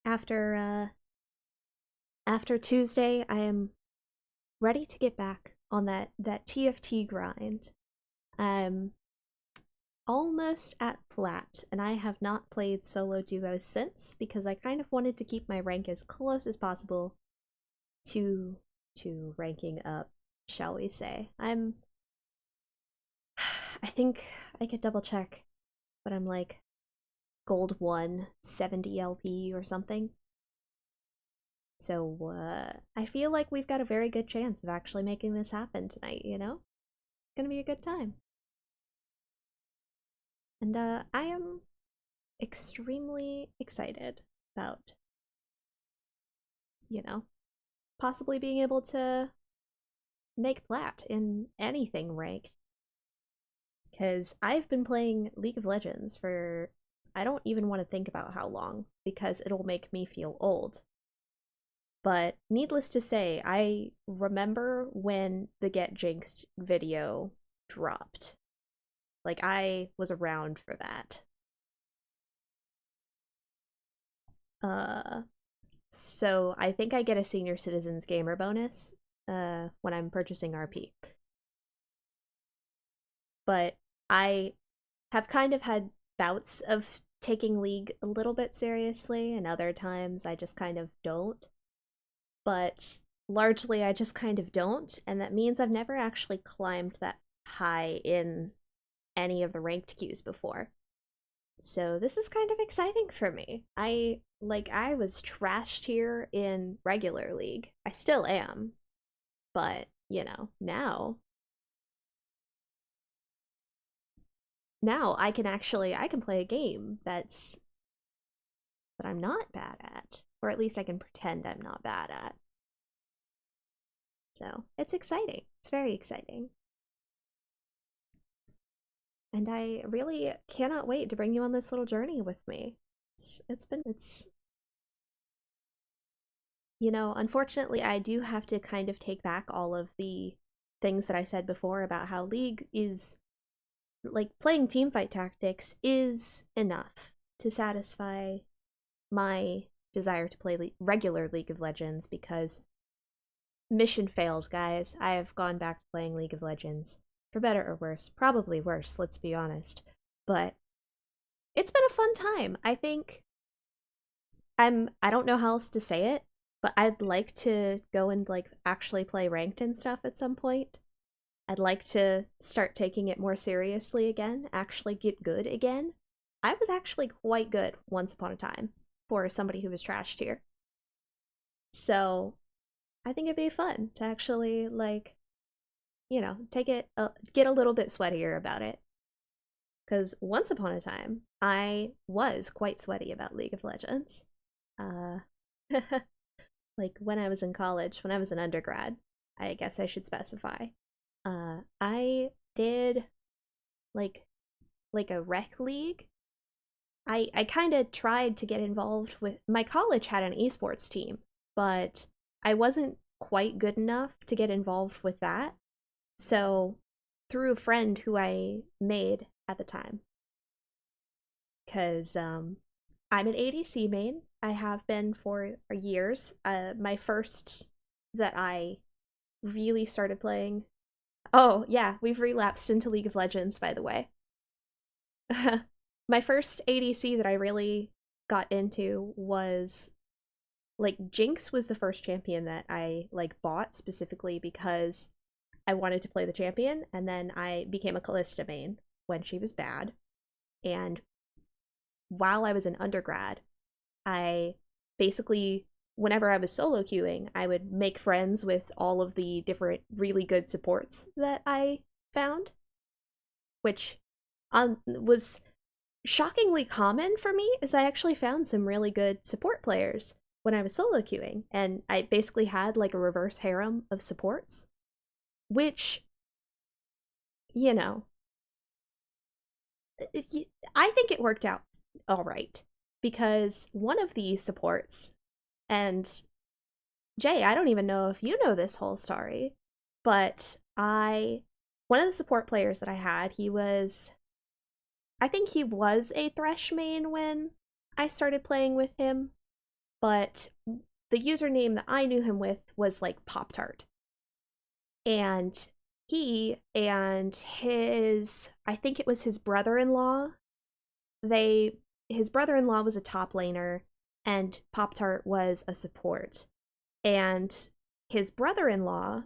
After Tuesday, I am ready to get back on that TFT grind. I'm almost at plat, and I have not played solo duos since because I kind of wanted to keep my rank as close as possible to ranking up, shall we say. I think I could double check, but I'm like gold 1 70 LP or something. So I feel like we've got a very good chance of actually making this happen tonight, you know? It's gonna be a good time. And I am extremely excited about, you know, possibly being able to make plat in anything ranked. Because I've been playing League of Legends for, I don't even want to think about how long, because it'll make me feel old. But needless to say, I remember when the Get Jinxed video dropped. Like, I was around for that. Uh, so I think I get a senior citizens gamer bonus when I'm purchasing RP. But I have kind of had bouts of taking League a little bit seriously, and other times I just kind of don't. But largely I just kind of don't, and that means I've never actually climbed that high in any of the ranked queues before. So this is kind of exciting for me. I was trashed here in regular league. I still am, but now I can play a game that I'm not bad at, or at least I can pretend I'm not bad at. So, it's exciting. It's very exciting. And I really cannot wait to bring you on this little journey with me. It's unfortunately, I do have to kind of take back all of the things that I said before about how League is like playing teamfight tactics is enough to satisfy my desire to play regular League of Legends because mission failed, guys. I have gone back to playing League of Legends for better or worse. Probably worse, let's be honest. But it's been a fun time. I think I don't know how else to say it, but I'd like to go and like actually play ranked and stuff at some point. I'd like to start taking it more seriously again, actually get good again. I was actually quite good once upon a time for somebody who was trashed here. So, I think it'd be fun to actually like, take it get a little bit sweatier about it. Cuz once upon a time, I was quite sweaty about League of Legends. Uh like when I was in college, when I was an undergrad, I guess I should specify. I did like a rec league. I kind of tried to get involved with my college had an esports team, but I wasn't quite good enough to get involved with that. So, through a friend who I made at the time, because I'm an ADC main. I have been for years. My first that I really started playing. Oh, yeah, we've relapsed into League of Legends, by the way. My first ADC that I really got into was like Jinx was the first champion that I like bought specifically because I wanted to play the champion, and then I became a Callista main when she was bad. And while I was in undergrad, I basically, whenever I was solo queuing, I would make friends with all of the different really good supports that I found, which was shockingly common for me, as I actually found some really good support players when I was solo queuing, and I basically had like a reverse harem of supports, which, you know, I think it worked out all right because one of the supports, and Jay, I don't even know if you know this whole story, but one of the support players that I had, I think he was a Thresh main when I started playing with him. but the username that I knew him with was like Pop Tart. And he and his, I think it was his brother-in-law, they his brother-in-law was a top laner and Pop Tart was a support. And his brother-in-law,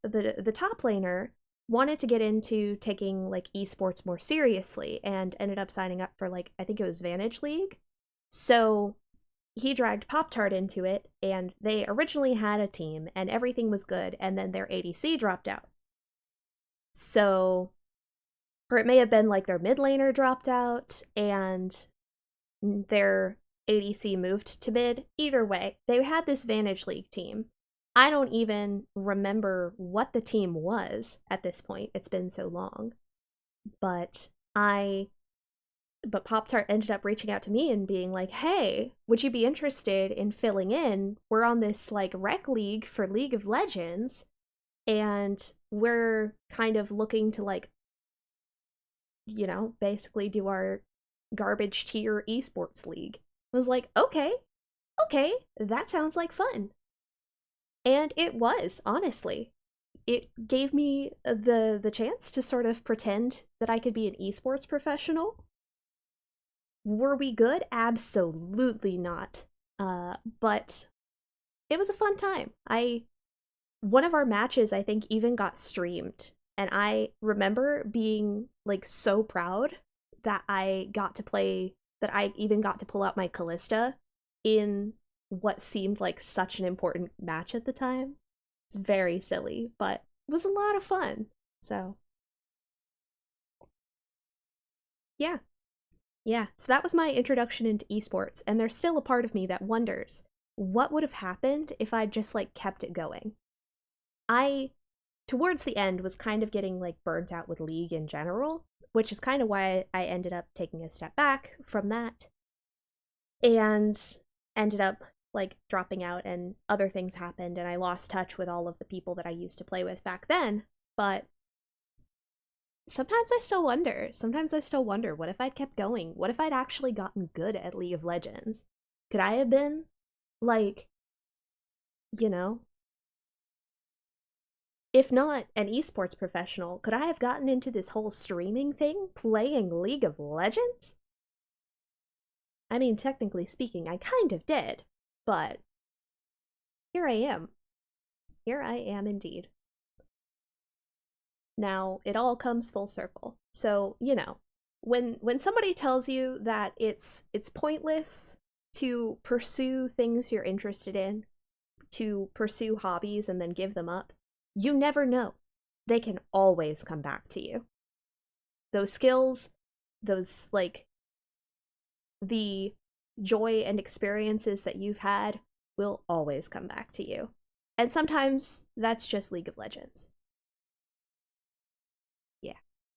the top laner, wanted to get into taking like esports more seriously and ended up signing up for like I think it was Vantage League. So he dragged Pop Tart into it, and they originally had a team and everything was good, and then their ADC dropped out. So, or it may have been like their mid laner dropped out and their ADC moved to mid. Either way, they had this Vantage League team. I don't even remember what the team was at this point. It's been so long. But I but Pop Tart ended up reaching out to me and being like, "Hey, would you be interested in filling in? We're on this like rec league for League of Legends, and we're kind of looking to like, basically do our garbage tier esports league." I was like, "Okay, okay, that sounds like fun." And it was, honestly. It gave me the chance to sort of pretend that I could be an esports professional. Were we good? Absolutely not. But it was a fun time. I One of our matches I think even got streamed, and I remember being like so proud that I even got to pull out my Callista in what seemed like such an important match at the time. It's very silly, but it was a lot of fun. So, yeah. Yeah, so that was my introduction into esports, and there's still a part of me that wonders what would have happened if I'd just like kept it going. I Towards the end was kind of getting like burnt out with League in general, which is kind of why I ended up taking a step back from that and ended up like dropping out, and other things happened and I lost touch with all of the people that I used to play with back then. But sometimes I still wonder, what if I'd kept going? What if I'd actually gotten good at League of Legends? Could I have been like, you know, if not an esports professional, could I have gotten into this whole streaming thing playing League of Legends? I mean, technically speaking, I kind of did, but here I am. Here I am indeed. Now, it all comes full circle. So, when somebody tells you that it's pointless to pursue things you're interested in, to pursue hobbies and then give them up, you never know. They can always come back to you. Those skills, those like the joy and experiences that you've had will always come back to you. And sometimes that's just League of Legends.